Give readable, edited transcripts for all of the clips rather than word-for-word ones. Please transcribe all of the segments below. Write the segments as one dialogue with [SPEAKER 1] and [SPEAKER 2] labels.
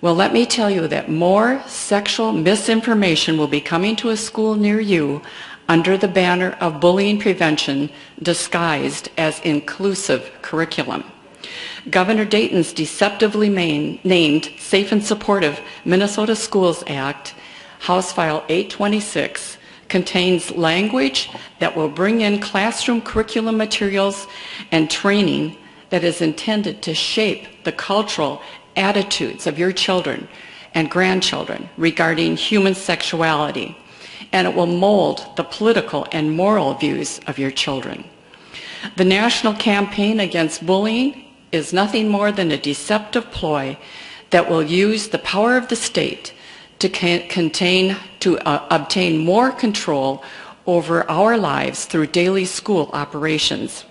[SPEAKER 1] Well, let me tell you that more sexual misinformation will be coming to a school near you under the banner of bullying prevention disguised as inclusive curriculum. Governor Dayton's deceptively named Safe and Supportive Minnesota Schools Act, House File 826, contains language that will bring in classroom curriculum materials and training that is intended to shape the cultural attitudes of your children and grandchildren regarding human sexuality, and it will mold the political and moral views of your children. The national campaign against bullying is nothing more than a deceptive ploy that will use the power of the state to obtain more control over our lives through daily school operations.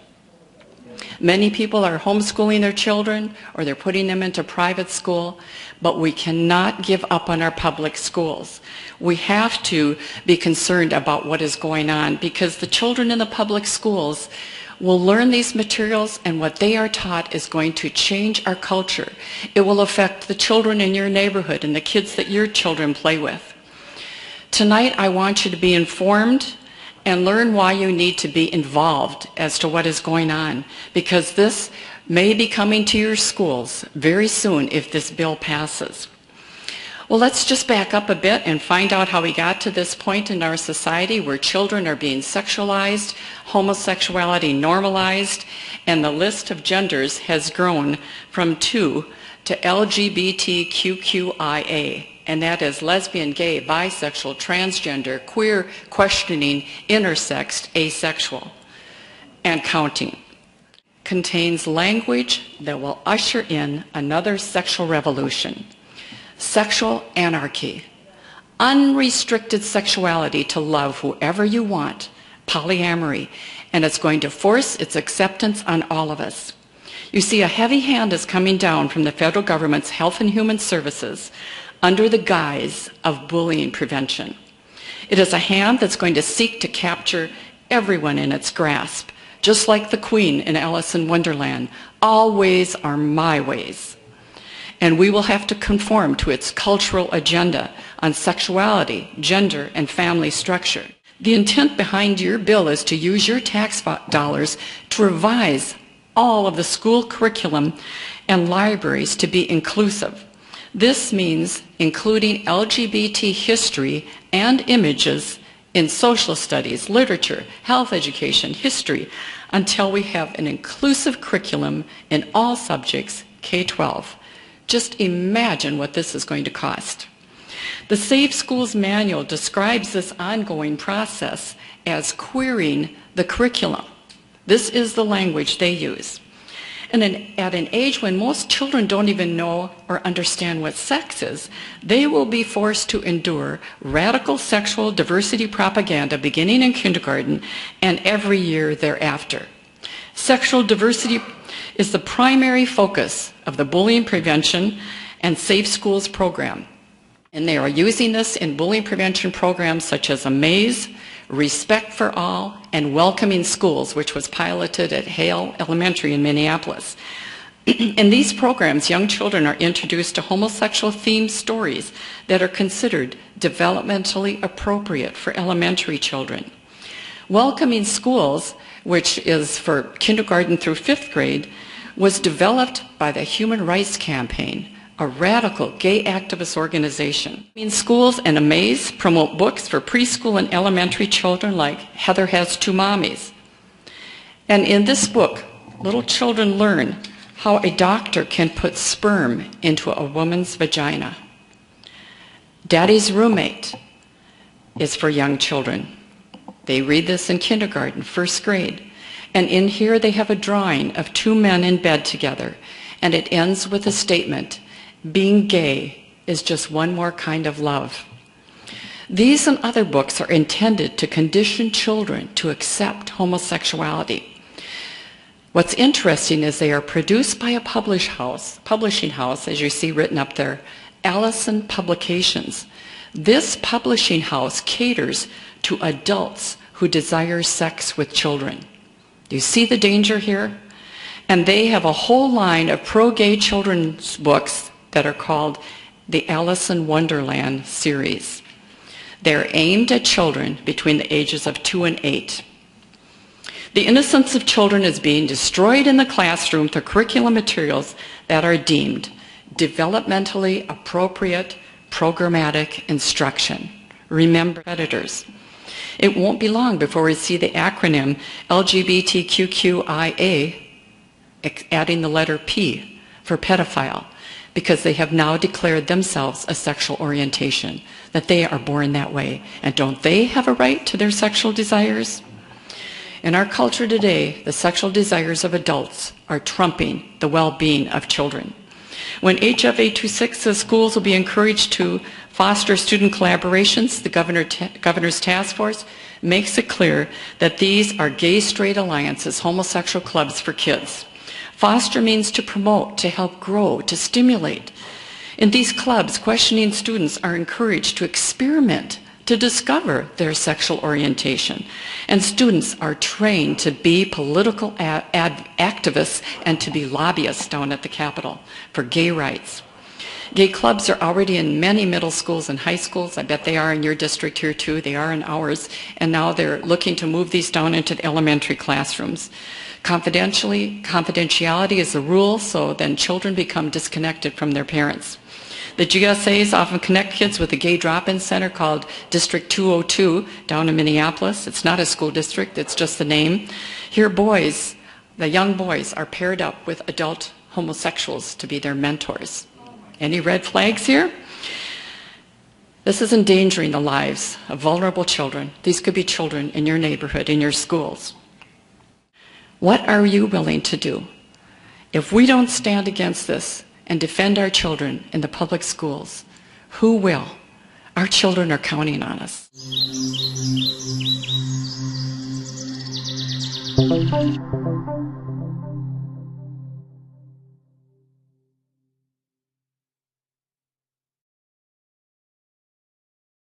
[SPEAKER 1] Many people are homeschooling their children or they're putting them into private school, but we cannot give up on our public schools. We have to be concerned about what is going on because the children in the public schools will learn these materials, and what they are taught is going to change our culture. It will affect the children in your neighborhood and the kids that your children play with. Tonight, I want you to be informed and learn why you need to be involved as to what is going on, because this may be coming to your schools very soon if this bill passes. Well, let's just back up a bit and find out how we got to this point in our society where children are being sexualized, homosexuality normalized, and the list of genders has grown from 2 to LGBTQIA, and that is lesbian, gay, bisexual, transgender, queer, questioning, intersex, asexual, and counting. Contains language that will usher in another sexual revolution. Sexual anarchy, unrestricted sexuality to love whoever you want, polyamory, and it's going to force its acceptance on all of us. You see, a heavy hand is coming down from the federal government's Health and Human Services under the guise of bullying prevention. It is a hand that's going to seek to capture everyone in its grasp, just like the Queen in Alice in Wonderland. All ways are my ways. And we will have to conform to its cultural agenda on sexuality, gender, and family structure. The intent behind your bill is to use your tax dollars to revise all of the school curriculum and libraries to be inclusive. This means including LGBT history and images in social studies, literature, health education, history, until we have an inclusive curriculum in all subjects, K-12. Just imagine what this is going to cost. The Safe Schools Manual describes this ongoing process as queering the curriculum. This is the language they use. And at an age when most children don't even know or understand what sex is, they will be forced to endure radical sexual diversity propaganda beginning in kindergarten and every year thereafter. Sexual diversity is the primary focus of the Bullying Prevention and Safe Schools program. And they are using this in bullying prevention programs such as Amaze, Respect for All, and Welcoming Schools, which was piloted at Hale Elementary in Minneapolis. In these programs, young children are introduced to homosexual-themed stories that are considered developmentally appropriate for elementary children. Welcoming Schools, which is for kindergarten through 5th grade, was developed by the Human Rights Campaign, a radical gay activist organization. Schools and Amaze promote books for preschool and elementary children like Heather Has Two Mommies. And in this book, little children learn how a doctor can put sperm into a woman's vagina. Daddy's Roommate is for young children. They read this in kindergarten, 1st grade. And in here they have a drawing of 2 men in bed together. And it ends with a statement, being gay is just one more kind of love. These and other books are intended to condition children to accept homosexuality. What's interesting is they are produced by a publishing house, as you see written up there, Allison Publications. This publishing house caters to adults who desire sex with children. Do you see the danger here? And they have a whole line of pro-gay children's books that are called the Alice in Wonderland series. They're aimed at children between the ages of 2 and 8. The innocence of children is being destroyed in the classroom through curriculum materials that are deemed developmentally appropriate programmatic instruction. Remember, predators. It won't be long before we see the acronym LGBTQIA adding the letter P for pedophile, because they have now declared themselves a sexual orientation, that they are born that way. And don't they have a right to their sexual desires? In our culture today, the sexual desires of adults are trumping the well-being of children. When HF 826 says schools will be encouraged to foster student collaborations, the governor's task force makes it clear that these are gay-straight alliances, homosexual clubs for kids. Foster means to promote, to help grow, to stimulate. In these clubs, questioning students are encouraged to experiment, to discover their sexual orientation. And students are trained to be political activists and to be lobbyists down at the Capitol for gay rights. Gay clubs are already in many middle schools and high schools. I bet they are in your district here too. They are in ours. And now they're looking to move these down into the elementary classrooms. Confidentiality is the rule, so then children become disconnected from their parents. The GSAs often connect kids with a gay drop-in center called District 202 down in Minneapolis. It's not a school district, it's just the name. Here boys, the young boys, are paired up with adult homosexuals to be their mentors. Any red flags here? This is endangering the lives of vulnerable children. These could be children in your neighborhood, in your schools. What are you willing to do? If we don't stand against this and defend our children in the public schools, who will? Our children are counting on us.